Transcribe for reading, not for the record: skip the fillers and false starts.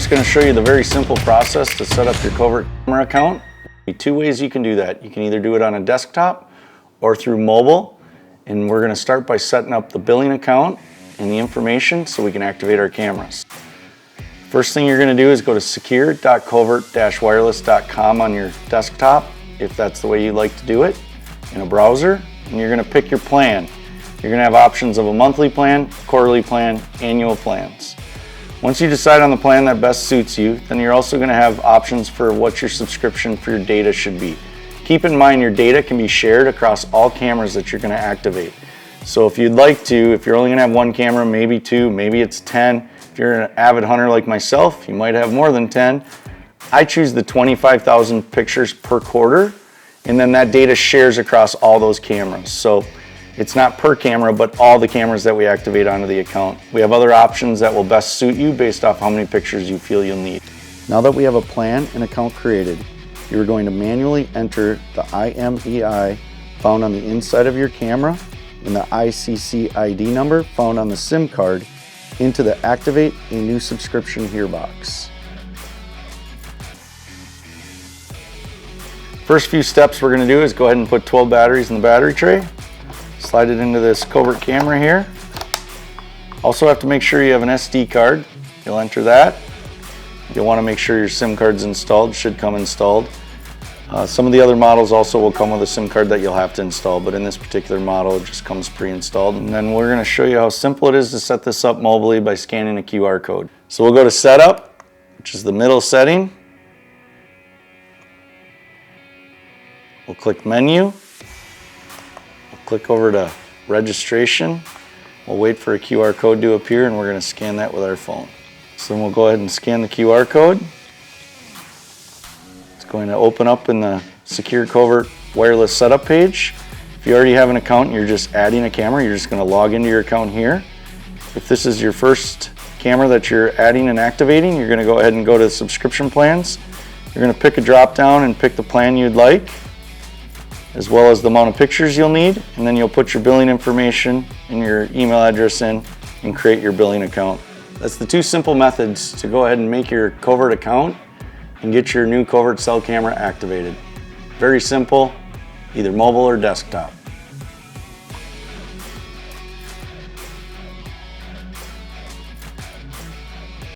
just going to show you the very simple process to set up your Covert camera account. There are two ways you can do that. You can either do it on a desktop or through mobile. And we're going to start by setting up the billing account and the information so we can activate our cameras. First thing you're going to do is go to secure.covert-wireless.com on your desktop, if that's the way you like to do it, in a browser. And you're going to pick your plan. You're going to have options of a monthly plan, quarterly plan, annual plans. Once you decide on the plan that best suits you, then you're also going to have options for what your subscription for your data should be. Keep in mind your data can be shared across all cameras that you're going to activate. So if you'd like to, if you're only going to have one camera, maybe two, maybe it's 10. If you're an avid hunter like myself, you might have more than 10. I choose the 25,000 pictures per quarter, and then that data shares across all those cameras. So it's not per camera, but all the cameras that we activate onto the account. We have other options that will best suit you based off how many pictures you feel you'll need. Now that we have a plan and account created, you're going to manually enter the IMEI found on the inside of your camera and the ICC ID number found on the SIM card into the Activate a New Subscription Here box. First few steps we're going to do is go ahead and put 12 batteries in the battery tray. Slide it into this Covert camera here. Also have to make sure you have an SD card. You'll enter that. You'll want to make sure your SIM card's installed. Should come installed. Some of the other models also will come with a SIM card that you'll have to install, but in this particular model it just comes pre-installed. And then we're going to show you how simple it is to set this up mobily by scanning a QR code. So we'll go to Setup, which is the middle setting. We'll click Menu. Click over to registration. We'll wait for a QR code to appear and we're going to scan that with our phone. So then we'll go ahead and scan the QR code. It's going to open up in the Secure Covert Wireless Setup page. If you already have an account and you're just adding a camera, you're just going to log into your account here. If this is your first camera that you're adding and activating, you're going to go ahead and go to subscription plans. You're going to pick a drop down and pick the plan you'd like, as well as the amount of pictures you'll need, and then you'll put your billing information and your email address in and create your billing account. That's the two simple methods to go ahead and make your Covert account and get your new Covert cell camera activated. Very simple, either mobile or desktop.